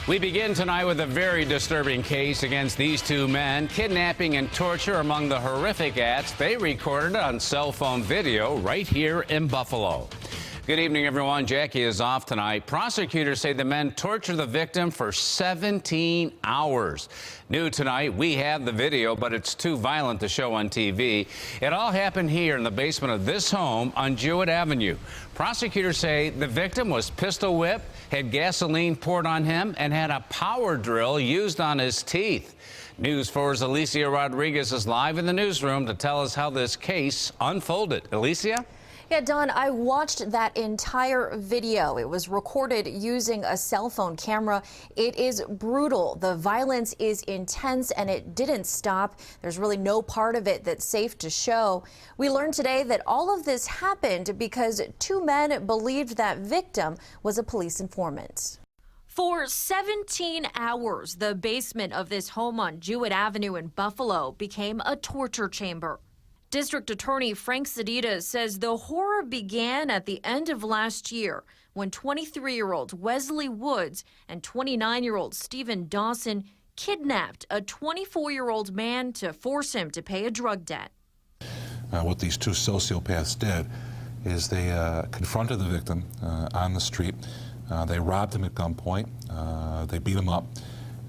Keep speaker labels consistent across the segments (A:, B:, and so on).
A: We begin tonight with a very disturbing case against these two men. Kidnapping and torture among the horrific acts they recorded on cell phone video right here in Buffalo. Good evening, everyone. Jackie is off tonight. Prosecutors say the men tortured the victim for 17 hours. New tonight, we have the video, but it's too violent to show on TV. It all happened here in the basement of this home on Jewett Avenue. Prosecutors say the victim was pistol whipped, had gasoline poured on him, and had a power drill used on his teeth. News 4's Alicia Rodriguez is live in the newsroom to tell us how this case unfolded. Alicia?
B: Yeah, Don, I watched that entire video. It was recorded using a cell phone camera. It is brutal. The violence is intense, and it didn't stop. There's really no part of it that's safe to show. We learned today that all of this happened because two men believed that victim was a police informant. For 17 hours, the basement of this home on Jewett Avenue in Buffalo became a torture chamber. District Attorney Frank Sedita says the horror began at the end of last year when 23-year-old Wesley Woods and 29-year-old Stephen Dawson kidnapped a 24-year-old man to force him to pay a drug debt.
C: What these two sociopaths did is they confronted the victim on the street. They robbed him at gunpoint. They beat him up,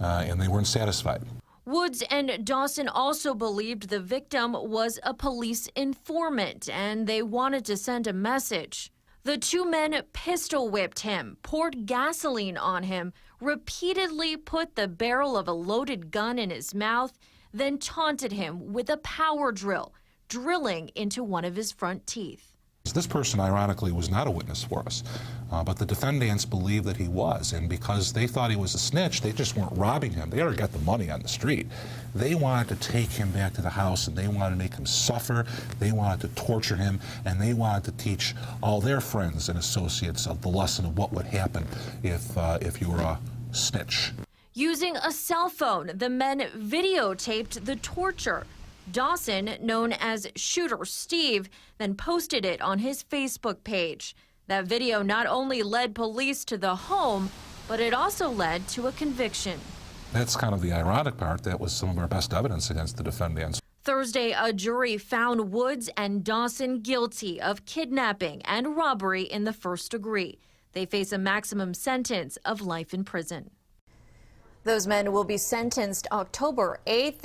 C: and they weren't satisfied.
B: Woods and Dawson also believed the victim was a police informant, and they wanted to send a message. The two men pistol whipped him, poured gasoline on him, repeatedly put the barrel of a loaded gun in his mouth, then taunted him with a power drill, drilling into one of his front teeth.
C: This person, ironically, was not a witness for us, but the defendants believed that he was, and because they thought he was a snitch, they just weren't robbing him. They already got the money on the street. They wanted to take him back to the house, and they wanted to make him suffer. They wanted to torture him, and they wanted to teach all their friends and associates of the lesson of what would happen if you were a snitch.
B: Using a cell phone, the men videotaped the torture. Dawson, known as Shooter Steve, then posted it on his Facebook page. That video not only led police to the home, but it also led to a conviction.
C: That's kind of the ironic part. That was some of our best evidence against the defendants.
B: Thursday, a jury found Woods and Dawson guilty of kidnapping and robbery in the first degree. They face a maximum sentence of life in prison. Those men will be sentenced October 8th.